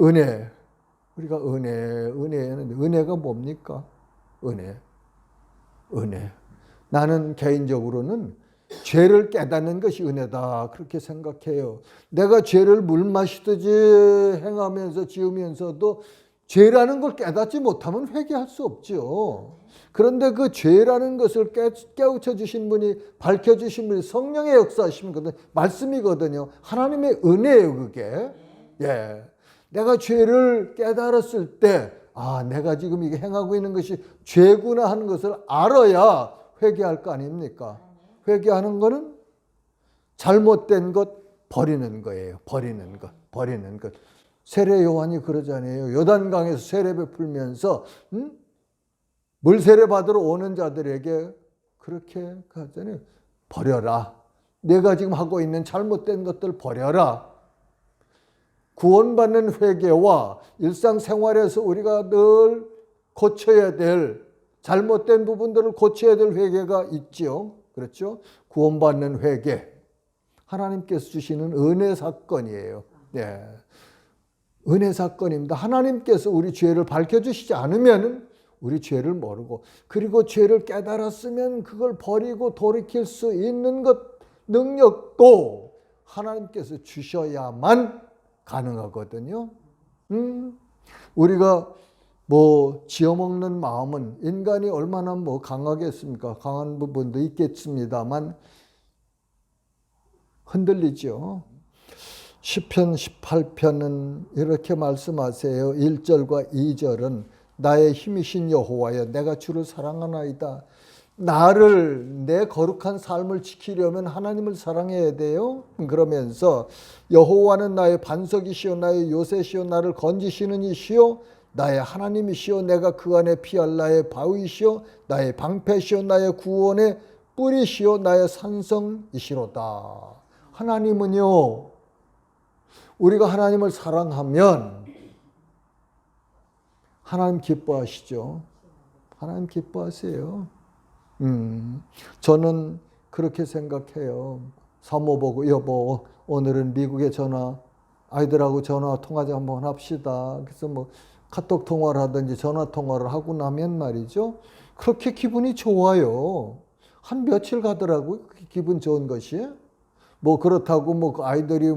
은혜. 우리가 은혜가 뭡니까? 은혜. 나는 개인적으로는 죄를 깨닫는 것이 은혜다 그렇게 생각해요. 내가 죄를 물 마시듯이 행하면서 지으면서도 죄라는 걸 깨닫지 못하면 회개할 수 없죠. 그런데 그 죄라는 것을 깨우쳐 주신 분이, 밝혀 주신 분이 성령의 역사하심이거든요. 말씀이거든요. 하나님의 은혜예요, 그게. 예. 내가 죄를 깨달았을 때, 아, 내가 지금 이게 행하고 있는 것이 죄구나 하는 것을 알아야 회개할 거 아닙니까? 회개하는 거는 잘못된 것 버리는 거예요. 버리는 것. 세례 요한이 그러잖아요. 요단강에서 세례 베풀면서 물 세례 받으러 오는 자들에게 그렇게 하잖아요. 버려라. 내가 지금 하고 있는 잘못된 것들 버려라. 구원받는 회개와 일상생활에서 우리가 늘 고쳐야 될, 잘못된 부분들을 고쳐야 될 회개가 있죠. 그렇죠? 구원받는 회개. 하나님께서 주시는 은혜 사건이에요. 네. 은혜 사건입니다. 하나님께서 우리 죄를 밝혀주시지 않으면 우리 죄를 모르고, 그리고 죄를 깨달았으면 그걸 버리고 돌이킬 수 있는 것, 능력도 하나님께서 주셔야만 가능하거든요. 우리가 지어먹는 마음은 인간이 얼마나 강하겠습니까? 강한 부분도 있겠습니다만 흔들리죠. 시편 18편은 이렇게 말씀하세요. 1절과 2절은 나의 힘이신 여호와여, 내가 주를 사랑하나이다. 나를, 내 거룩한 삶을 지키려면 하나님을 사랑해야 돼요. 그러면서 여호와는 나의 반석이시오, 나의 요새시오, 나를 건지시는 이시오, 나의 하나님이시오, 내가 그 안에 피할 나의 바위시오, 나의 방패시오, 나의 구원의 뿌리시오, 나의 산성이시로다. 하나님은요, 우리가 하나님을 사랑하면 하나님 기뻐하시죠. 하나님 기뻐하세요. 저는 그렇게 생각해요. 사모 보고, 여보, 오늘은 미국에 아이들하고 전화 통화 좀 한번 합시다. 그래서 카톡 통화를 하든지 전화 통화를 하고 나면 말이죠, 그렇게 기분이 좋아요. 한 며칠 가더라고요. 기분 좋은 것이. 그렇다고 그 아이들이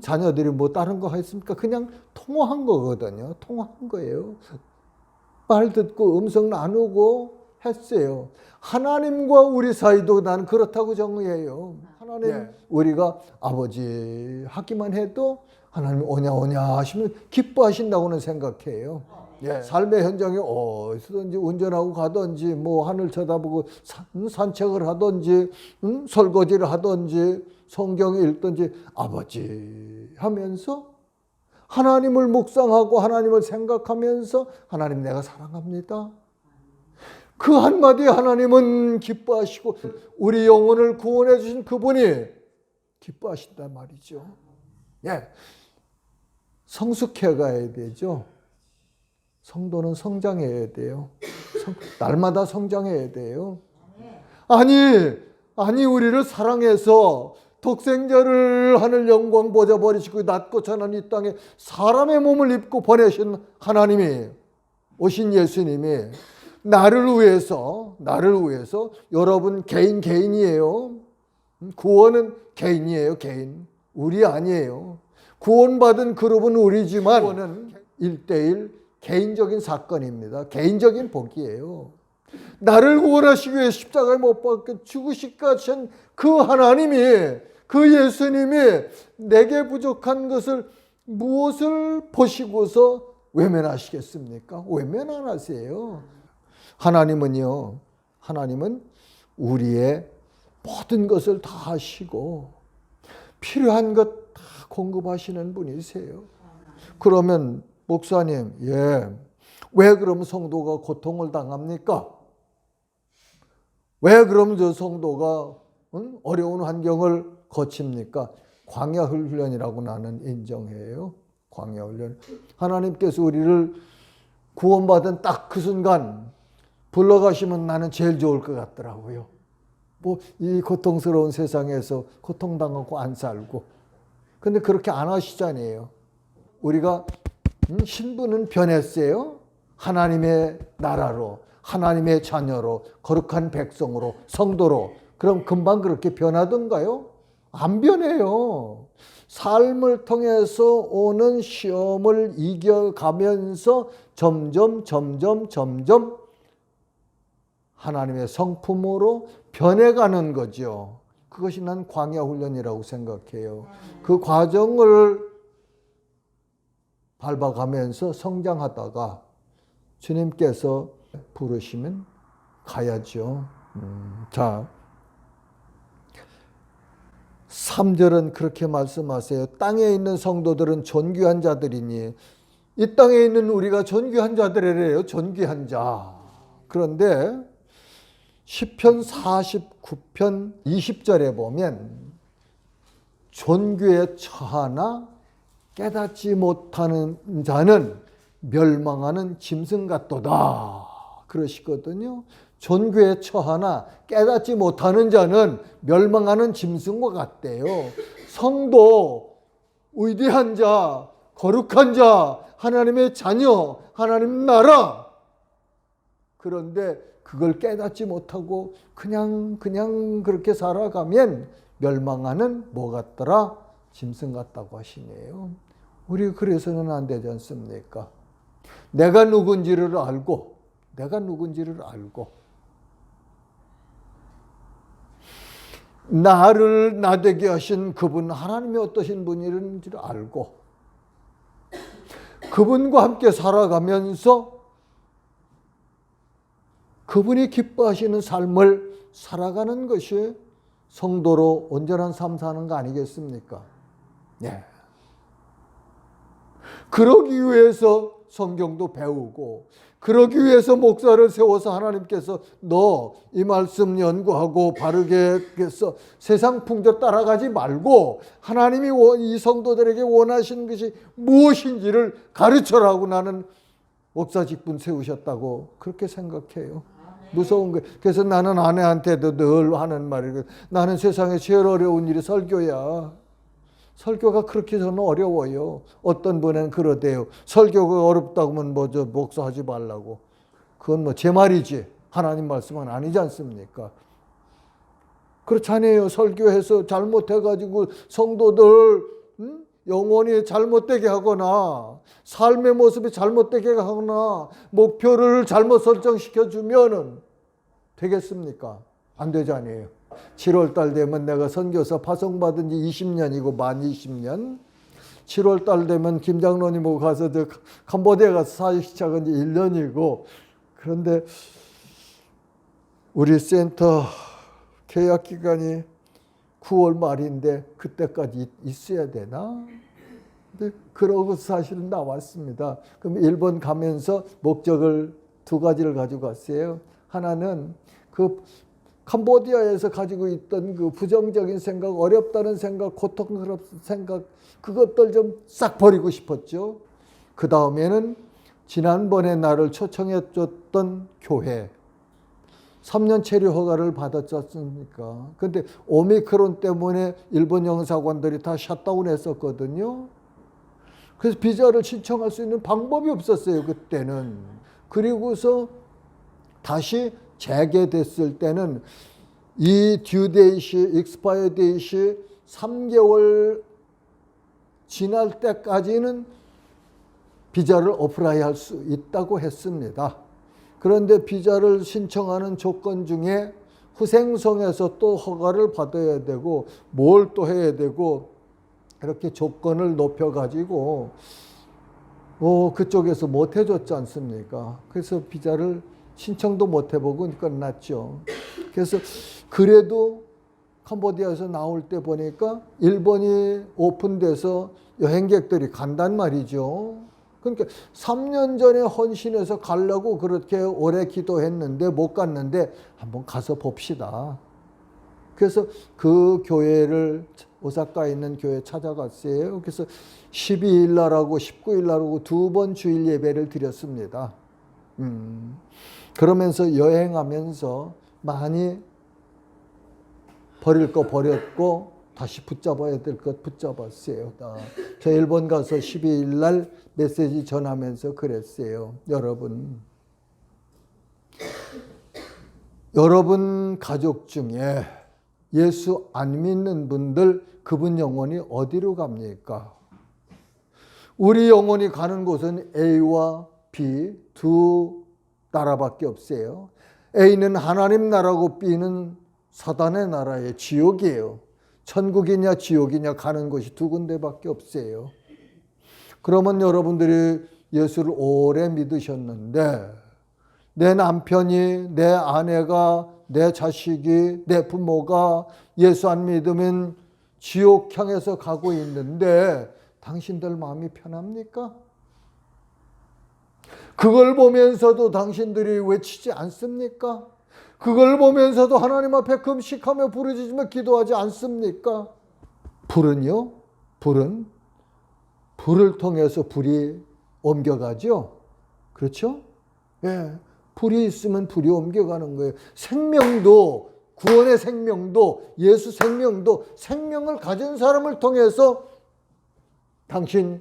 자녀들이 다른 거 했습니까? 그냥 통화한 거거든요. 통화한 거예요. 말 듣고 음성 나누고 했어요. 하나님과 우리 사이도 나는 그렇다고 정의해요. 하나님, 우리가 아버지 하기만 해도 하나님 오냐 하시면 기뻐하신다고는 생각해요. 삶의 현장에 어디서든지 운전하고 가든지 하늘 쳐다보고 산책을 하든지 설거지를 하든지 성경을 읽든지 아버지 하면서 하나님을 묵상하고 하나님을 생각하면서 하나님 내가 사랑합니다. 그 한마디에 하나님은 기뻐하시고 우리 영혼을 구원해 주신 그분이 기뻐하신단 말이죠. 성숙해 가야 되죠. 성도는 성장해야 돼요. 날마다 성장해야 돼요. 아니 우리를 사랑해서 독생자를 하늘 영광 보좌 버리시고 낮고 천한 이 땅에 사람의 몸을 입고 보내신 하나님이, 오신 예수님이 나를 위해서 여러분 개인이에요. 구원은 개인이에요. 개인. 우리 아니에요. 구원받은 그룹은 우리지만 구원은 1대1 개인적인 사건입니다. 개인적인 복이에요. 나를 구원하시기 위해 십자가에 못 박혀 죽으시기까지 한 그 하나님이, 그 예수님이 내게 부족한 것을 무엇을 보시고서 외면하시겠습니까? 외면 안 하세요. 하나님은 우리의 모든 것을 다 하시고 필요한 것 다 공급하시는 분이세요. 그러면 목사님, 왜 그럼 성도가 고통을 당합니까? 왜 그럼 저 성도가 어려운 환경을 거칩니까? 광야 훈련이라고 나는 인정해요. 광야 훈련. 하나님께서 우리를 구원받은 딱 그 순간 불러가시면 나는 제일 좋을 것 같더라고요. 뭐 이 고통스러운 세상에서 고통당하고 안 살고. 근데 그렇게 안 하시잖아요. 우리가 신분은 변했어요. 하나님의 나라로, 하나님의 자녀로, 거룩한 백성으로, 성도로. 그럼 금방 그렇게 변하던가요? 안 변해요. 삶을 통해서 오는 시험을 이겨가면서 점점 하나님의 성품으로 변해가는 거죠. 그것이 난 광야 훈련이라고 생각해요. 그 과정을 밟아가면서 성장하다가 주님께서 부르시면 가야죠. 자, 3절은 그렇게 말씀하세요. 땅에 있는 성도들은 존귀한 자들이니, 이 땅에 있는 우리가 존귀한 자들이래요. 존귀한 자. 그런데 시편 49편 20절에 보면 존귀에 처하나 깨닫지 못하는 자는 멸망하는 짐승 같도다 그러시거든요. 존귀에 처하나 깨닫지 못하는 자는 멸망하는 짐승과 같대요. 성도, 위대한 자, 거룩한 자, 하나님의 자녀, 하나님 나라. 그런데 그걸 깨닫지 못하고 그냥 그렇게 살아가면 멸망하는 뭐 같더라? 짐승 같다고 하시네요. 우리 그래서는 안 되지 않습니까? 내가 누군지를 알고 나를 나되게 하신 그분, 하나님이 어떠신 분인지를 알고 그분과 함께 살아가면서 그분이 기뻐하시는 삶을 살아가는 것이 성도로 온전한 삶 사는 거 아니겠습니까? 네. 그러기 위해서 성경도 배우고, 그러기 위해서 목사를 세워서 하나님께서 너 이 말씀 연구하고 바르게 해서 세상 풍조 따라가지 말고 하나님이 이 성도들에게 원하시는 것이 무엇인지를 가르쳐라고 나는 목사 직분 세우셨다고 그렇게 생각해요. 무서운 거예요. 그래서 나는 아내한테도 늘 하는 말이거든. 나는 세상에 제일 어려운 일이 설교야. 설교가 그렇게 저는 어려워요. 어떤 분은 그러대요. 설교가 어렵다고 하면 뭐저 목사하지 말라고. 그건 뭐 제 말이지. 하나님 말씀은 아니지 않습니까? 그렇잖아요. 설교해서 잘못해가지고 성도들 영혼이 잘못되게 하거나 삶의 모습이 잘못되게 하거나 목표를 잘못 설정시켜주면은 되겠습니까? 안 되잖아요. 7월달 되면 내가 선교사 파송받은 지 20년이고 만 20년. 7월달 되면 김장로님하고 가서 캄보디아 가서 사역 시작한 지 1년이고 그런데 우리 센터 계약 기간이 9월 말인데 그때까지 있어야 되나? 근데 그러고 사실은 나왔습니다. 그럼 일본 가면서 목적을 2가지를 가지고 갔어요. 하나는 그 캄보디아에서 가지고 있던 그 부정적인 생각, 어렵다는 생각, 고통스럽은 생각 그것들 좀 싹 버리고 싶었죠. 그 다음에는 지난번에 나를 초청해 줬던 교회 3년 체류 허가를 받았지 않습니까? 근데 오미크론 때문에 일본 영사관들이 다 셧다운 했었거든요. 그래서 비자를 신청할 수 있는 방법이 없었어요, 그때는. 그리고서 다시 재개됐을 때는 이 듀데이시, 익스파이어 데이시 3개월 지날 때까지는 비자를 어플라이 할 수 있다고 했습니다. 그런데 비자를 신청하는 조건 중에 후생성에서 또 허가를 받아야 되고 뭘 또 해야 되고 이렇게 조건을 높여가지고 그쪽에서 못 해줬지 않습니까? 그래서 비자를 신청도 못 해보고 끝났죠. 그래서 그래도 캄보디아에서 나올 때 보니까 일본이 오픈돼서 여행객들이 간단 말이죠. 그러니까 3년 전에 헌신해서 가려고 그렇게 오래 기도했는데 못 갔는데 한번 가서 봅시다. 그래서 그 교회를 오사카에 있는 교회 찾아갔어요. 그래서 12일 날하고 19일 날하고 2번 주일 예배를 드렸습니다. 그러면서 여행하면서 많이 버릴 거 버렸고 다시 붙잡아야 될 것 붙잡았어요. 저 일본 가서 12일 날 메시지 전하면서 그랬어요. 여러분 가족 중에 예수 안 믿는 분들, 그분 영혼이 어디로 갑니까? 우리 영혼이 가는 곳은 A와 B 두 나라밖에 없어요. A는 하나님 나라고 B는 사단의 나라의 지옥이에요. 천국이냐 지옥이냐 가는 곳이 두 군데밖에 없어요. 그러면 여러분들이 예수를 오래 믿으셨는데 내 남편이, 내 아내가, 내 자식이, 내 부모가 예수 안 믿으면 지옥 향해서 가고 있는데 당신들 마음이 편합니까? 그걸 보면서도 당신들이 외치지 않습니까? 그걸 보면서도 하나님 앞에 금식하며 부르짖으며 기도하지 않습니까? 불은요? 불을 통해서 불이 옮겨가죠? 그렇죠? 예. 불이 있으면 불이 옮겨가는 거예요. 생명도, 구원의 생명도, 예수 생명도 생명을 가진 사람을 통해서 당신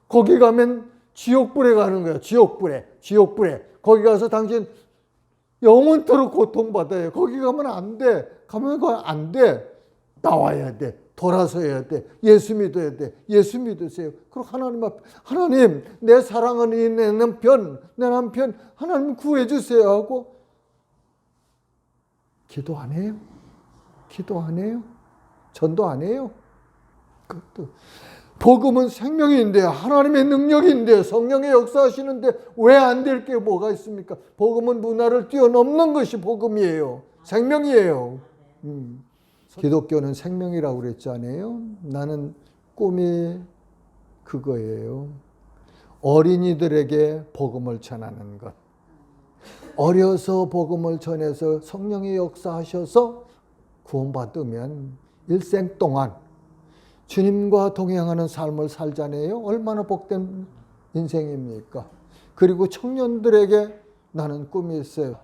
거기 가면 지옥불에 가는 거예요. 지옥불에. 거기 가서 당신 영원토록 고통받아요. 거기 가면 안 돼. 가면 안 돼. 나와야 돼. 돌아서야 돼. 예수 믿어야 돼. 예수 믿으세요. 그리고 하나님 앞에 하나님 내 사랑하는 내 남편 하나님 구해주세요 하고 기도 안 해요? 전도 안 해요? 그것도 복음은 생명인데 하나님의 능력인데 성령의 역사하시는데 왜 안 될 게 뭐가 있습니까? 복음은 문화를 뛰어넘는 것이 복음이에요. 생명이에요. 기독교는 생명이라고 그랬잖아요. 나는 꿈이 그거예요. 어린이들에게 복음을 전하는 것. 어려서 복음을 전해서 성령의 역사하셔서 구원받으면 일생 동안 주님과 동행하는 삶을 살잖아요. 얼마나 복된 인생입니까? 그리고 청년들에게 나는 꿈이 있어요.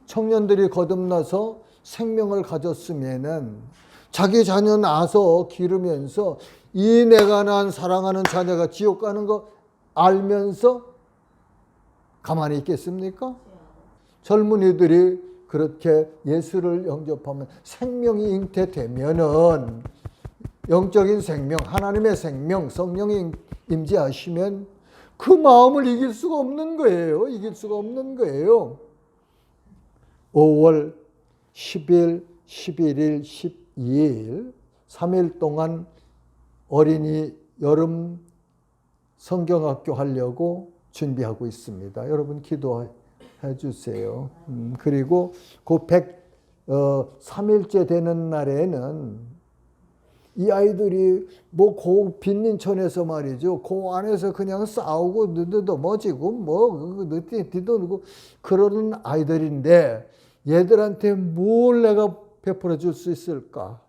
청년들이 거듭나서 생명을 가졌으면은 자기 자녀 낳아서 기르면서 이 내가 낳은 사랑하는 자녀가 지옥 가는 거 알면서 가만히 있겠습니까? 젊은이들이 그렇게 예수를 영접하면 생명이 잉태되면은 영적인 생명, 하나님의 생명, 성령이 임재하시면 그 마음을 이길 수가 없는 거예요. 5월 10일, 11일, 12일 3일 동안 어린이 여름 성경학교 하려고 준비하고 있습니다. 여러분 기도해 주세요. 그리고 그 3일째 되는 날에는 이 아이들이 뭐 고 빈민촌에서 말이죠. 고 안에서 그냥 싸우고 넘어지고 뭐 뒤도고 그러는 아이들인데 얘들한테 뭘 내가 베풀어 줄 수 있을까?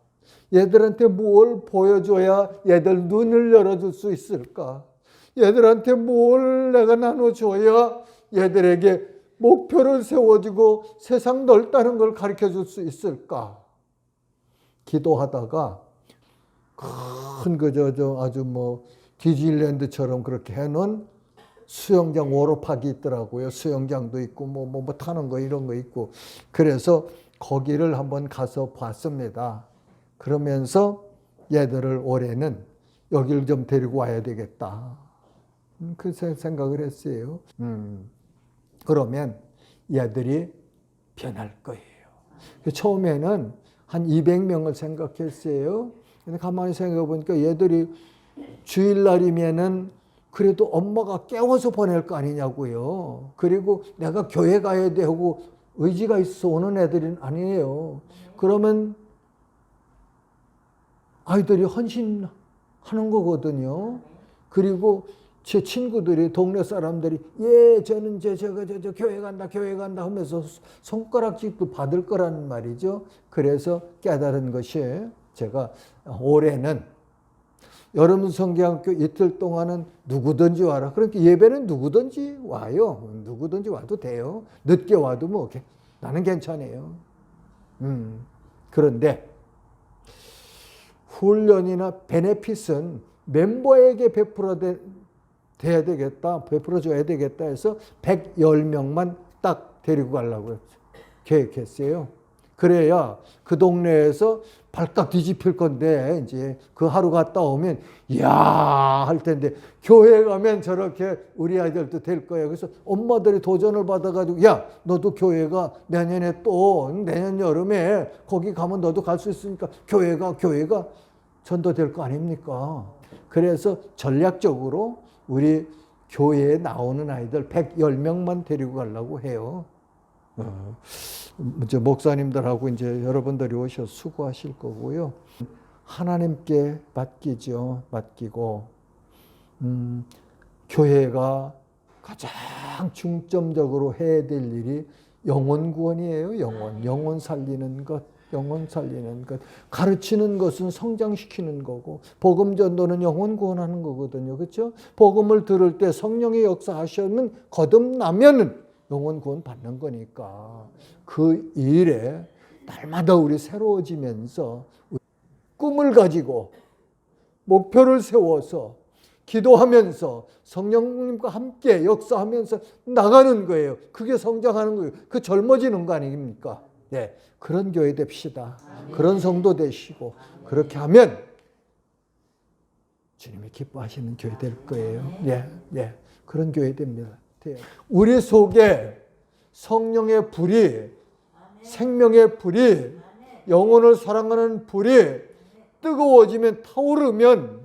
얘들한테 뭘 보여줘야 얘들 눈을 열어줄 수 있을까? 얘들한테 뭘 내가 나눠줘야 얘들에게 목표를 세워주고 세상 넓다는 걸 가르쳐 줄 수 있을까? 기도하다가 큰 아주 뭐 디즈니랜드처럼 그렇게 해놓은 수영장 워터파크 있더라고요. 수영장도 있고 뭐 타는 거 이런 거 있고 그래서 거기를 한번 가서 봤습니다. 그러면서 얘들을 올해는 여기를 좀 데리고 와야 되겠다. 그 생각을 했어요. 그러면 얘들이 변할 거예요. 처음에는 한 200명을 생각했어요. 근데 가만히 생각해 보니까 얘들이 주일날이면은 그래도 엄마가 깨워서 보낼 거 아니냐고요. 그리고 내가 교회 가야 되고 의지가 있어 오는 애들은 아니에요. 그러면 아이들이 헌신하는 거거든요. 그리고 제 친구들이 동네 사람들이 저는 저 교회 간다 하면서 손가락질도 받을 거라는 말이죠. 그래서 깨달은 것이 제가 올해는 여름 성경학교 이틀 동안은 누구든지 와라. 그러니까 예배는 누구든지 와요. 누구든지 와도 돼요. 늦게 와도 뭐 나는 괜찮아요. 그런데 훈련이나 베네핏은 멤버에게 베풀어줘야 되겠다 해서 110명만 딱 데리고 가려고 계획했어요. 그래야 그 동네에서 발칵 뒤집힐 건데 이제 그 하루 갔다 오면 이야 할 텐데 교회 가면 저렇게 우리 아이들도 될 거예요. 그래서 엄마들이 도전을 받아가지고 야 너도 교회가 내년에 또 내년 여름에 거기 가면 너도 갈 수 있으니까 교회가 전도될 거 아닙니까? 그래서 전략적으로 우리 교회에 나오는 아이들 110명만 데리고 가려고 해요. 이제 목사님들하고 이제 여러분들이 오셔서 수고하실 거고요. 하나님께 맡기고 교회가 가장 중점적으로 해야 될 일이 영혼 구원이에요. 영혼 살리는 것. 가르치는 것은 성장시키는 거고 복음 전도는 영혼 구원하는 거거든요. 그렇죠? 복음을 들을 때 성령의 역사하시면 거듭나면은 영혼 구원 받는 거니까 그 일에 날마다 우리 새로워지면서 꿈을 가지고 목표를 세워서 기도하면서 성령님과 함께 역사하면서 나가는 거예요. 그게 성장하는 거예요. 그 젊어지는 거 아닙니까? 네, 그런 교회 됩시다. 그런 성도 되시고 그렇게 하면 주님이 기뻐하시는 교회 될 거예요. 네, 그런 교회 됩니다. 우리 속에 성령의 불이, 생명의 불이, 영혼을 사랑하는 불이 뜨거워지면 타오르면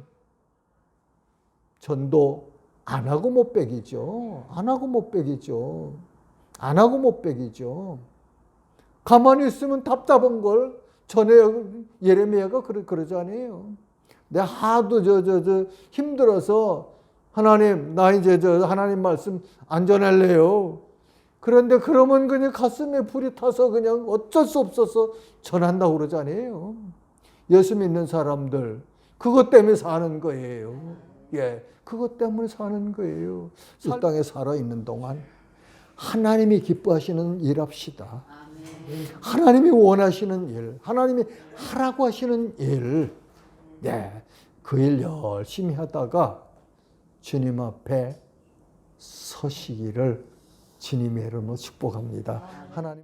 전도 안 하고 못 빼기죠. 가만히 있으면 답답한 걸 전에 예레미야가 그러잖아요. 내가 하도 힘들어서 하나님 나 이제 하나님 말씀 안 전할래요. 그런데 그러면 그냥 가슴에 불이 타서 그냥 어쩔 수 없어서 전한다고 그러잖아요. 예수 믿는 사람들 그것 때문에 사는 거예요. 그것 때문에 사는 거예요. 이 땅에 살아있는 동안 하나님이 기뻐하시는 일 합시다. 하나님이 원하시는 일, 하나님이 하라고 하시는 일, 그 일 열심히 하다가 주님 앞에 서시기를 주님의 이름으로 축복합니다. 하나님.